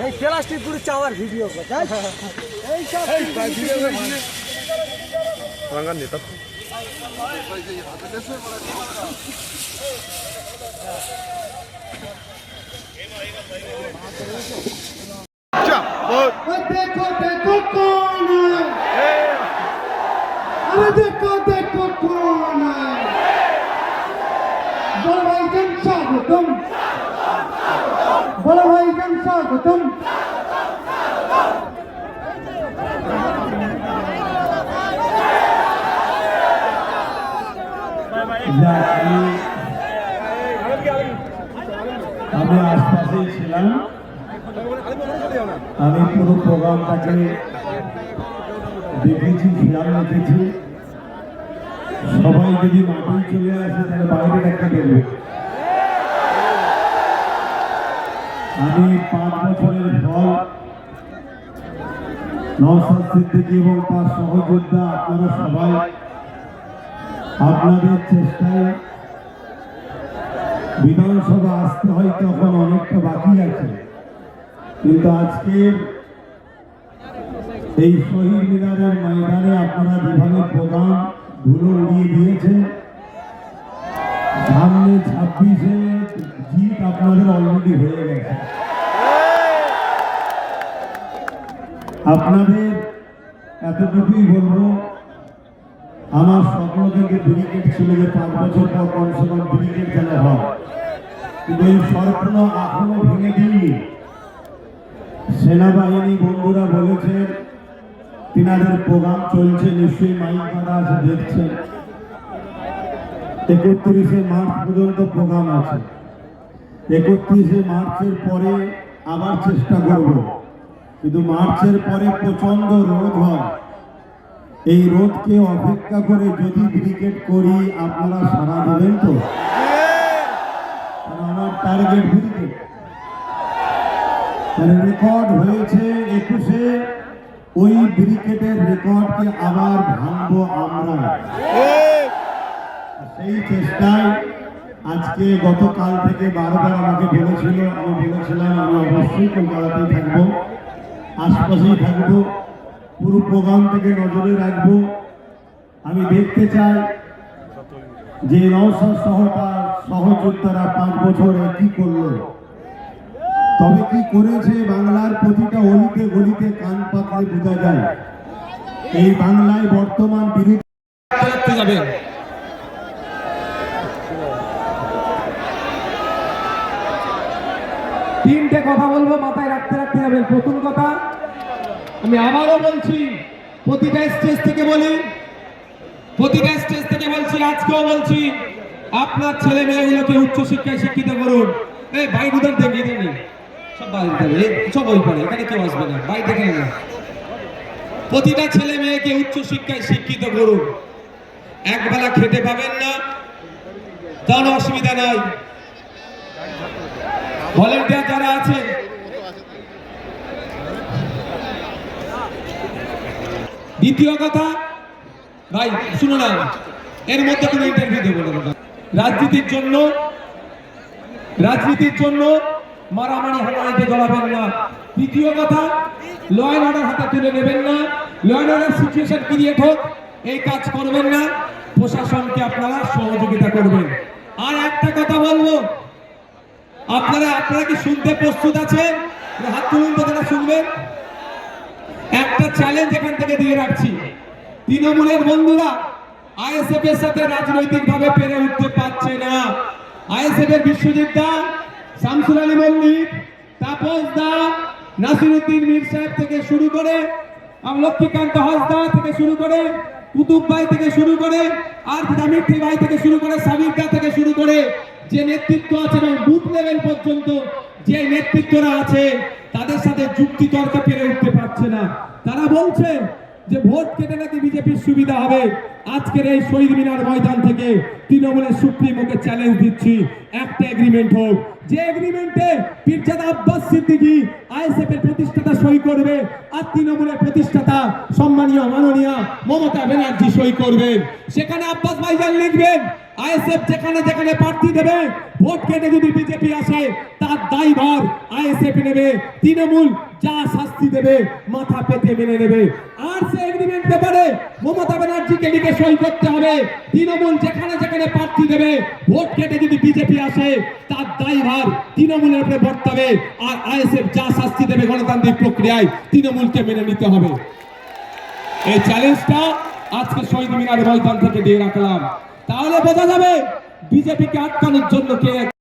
এই প্লাস্টিক পুরো চাওয়ার ভিডিও কথা এই সব ভিডিও রঙান নেতা देखो देखो कौन है अरे देखो देखो कौन है बड़ा भाई जन स्वागतम बड़ा भाई जन स्वागतम আমি আশপাশেই ছিলাম আমি পুরো প্রোগ্রামটাকে দেখেছি খেয়াল রেখেছি সবাই যদি মাঠে চলে আসে তাহলে বাইরে একটা দেখবে আমি 5 বছরের ফল নওশাদ সিদ্দিকী এবং তার সহযোদ্ধা আপনারা সবাই আপনাদের চেষ্টায় বিধানসভা আসতে হয় তখন অনেকটা বাকি আছে কিন্তু আজকে এই শহীদ মিনারের ময়দানে আপনারা যেভাবে প্রোগ্রাম ধুলো উড়িয়ে দিয়েছেন সামনে 26-এ জিত আপনাদের অলরেডি হয়ে গেছে আপনাদের এতটুকুই বলবো আমার স্বপ্ন থেকে ব্রিগেড ছিল যে 5 বছর পর কমসে কম ব্রিগেড যেন হয় কিন্তু এই স্বপ্ন এখনো ভেঙে দিইনি সেনাবাহিনী বন্ধুরা বলেছেন তিনাদের প্রোগ্রাম চলছে নিশ্চয়ই মাইক বাঁধা আছে দেখছেন 31শে মার্চ পর্যন্ত প্রোগ্রাম আছে 31শে মার্চের পরে আবার চেষ্টা করব কিন্তু মার্চের পরে প্রচন্ড রোদ হয় এই রোদকে অপেক্ষা করে যদি ব্রিগেড করি আপনারা সাড়া দেবেন তো আমার টার্গেট ব্রিগেড রেকর্ড হয়েছে 21-এ ওই ব্রিগেডের রেকর্ডকে আবার ভাঙবো আমরা সেই চেষ্টায় আজকে গতকাল থেকে বারবার আমাকে বলেছিল আমি বলেছিলাম আমি অবশ্যই কলকাতাতেই থাকবো আশপাশেই থাকবো পুরো প্রোগ্রাম থেকে নজরে রাখবো আমি দেখতে চাই যে নওশাদ সহ তার সহযোদ্ধারা 5 বছরে কি করলো তবে কি করেছে বাংলার প্রতিটা অলিতে গলিতে কান পাতলে বোঝা যায় এই বাংলায় বর্তমান বিরোধী যাবে তিনটে কথা বলবো মাথায় রাখতে রাখতে যাবেন প্রথম কথা আমি আবারও বলছি প্রতিটা স্টেজ থেকে আজকেও বলছি আপনার ছেলে মেয়েগুলোকে উচ্চশিক্ষায় শিক্ষিত করুন এই বাইরে উদার দেখে নেই সব বাইরে সব ওই পড়ে এখানে কেউ আসবে না বাইরে দেখে না প্রতিটা ছেলে মেয়েকে উচ্চশিক্ষায় শিক্ষিত করুন একবেলা খেতে পাবেন না তার অসুবিধা নাই ভলেন্টিয়ার যারা আছে দ্বিতীয় কথা ভাই শুনো না এর মধ্যে কোনো ইন্টারভিউ দেবো না রাজনীতির জন্য মারামারি হানাহানিতে জড়াবেন না তৃতীয় কথা ল অ্যান্ড অর্ডার হাতে তুলে নেবেন না law and order situation create হোক এই কাজ করবেন না প্রশাসনকে আপনারা সহযোগিতা করবেন আর একটা কথা বলবো আপনারা কি শুনতে প্রস্তুত আছেন হাত তুলুন তো যারা শুনবেন একটা চ্যালেঞ্জ এখান থেকে দিয়ে রাখছি তৃণমূলের বন্ধুরা আইএসএফ এর সাথে রাজনৈতিকভাবে পেরে উঠতে পারছে না আইএসএফ এর বিশ্বজিৎ দা শামসুল আলী মল্লিক তাপস দা নাসিরউদ্দিন মীর সাহেব থেকে শুরু করে লক্ষ্মীকান্ত হাসদা থেকে শুরু করে কুতুব ভাই থেকে শুরু করে আর জামিত্রী ভাই থেকে শুরু করে সাবির দা থেকে শুরু করে যে নেতৃত্ব আছে এবং বুথ লেভেল পর্যন্ত যে নেতৃত্বরা আছে তাদের সাথে যুক্তি তর্কে পেরে উঠতে পারছে না তারা বলছে যে ভোট কেটে নাকি বিজেপির সুবিধা হবে আজকের এই শহীদ মিনার ময়দান থেকে তৃণমূলের সুপ্রিমোকে চ্যালেঞ্জ দিচ্ছি, একটা এগ্রিমেন্ট হোক, যে এগ্রিমেন্টে পীরজাদা আব্বাস সিদ্দিকী আইএসএফ এর প্রতিষ্ঠাতা সই করবে আর তৃণমূলের প্রতিষ্ঠাতা সম্মানীয় মাননীয় মমতা ব্যানার্জি সই করবেন। সেখানে আব্বাস ভাইজান লিখবেন আইএসএফ যেখানে যেখানে প্রার্থী দেবে ভোট কেটে যদি বিজেপি আসে তার দায়ভার আইএসএফ নেবে, তৃণমূল যা শাস্তি দেবে মাথা পেতে মেনে নেবে। আর সেই এগ্রিমেন্ট পেপারে মমতা ব্যানার্জিকে লিখে সই করতে হবে তৃণমূল যেখানে যেখানে প্রার্থী দেবে ভোট কেটে যদি বিজেপি আসে তার দায়ভার তৃণমূলের উপরে বর্তাবে, আর আইএসএফ যা শাস্তি দেবে গণতান্ত্রিক প্রক্রিয়ায় তৃণমূলকে মেনে নিতে হবে। এই চ্যালেঞ্জটা আজকে শহীদ মিনার ময়দান থেকে দিয়ে রাখলাম, তাহলে বোঝা যাবে বিজেপিকে আটকানোর জন্য কে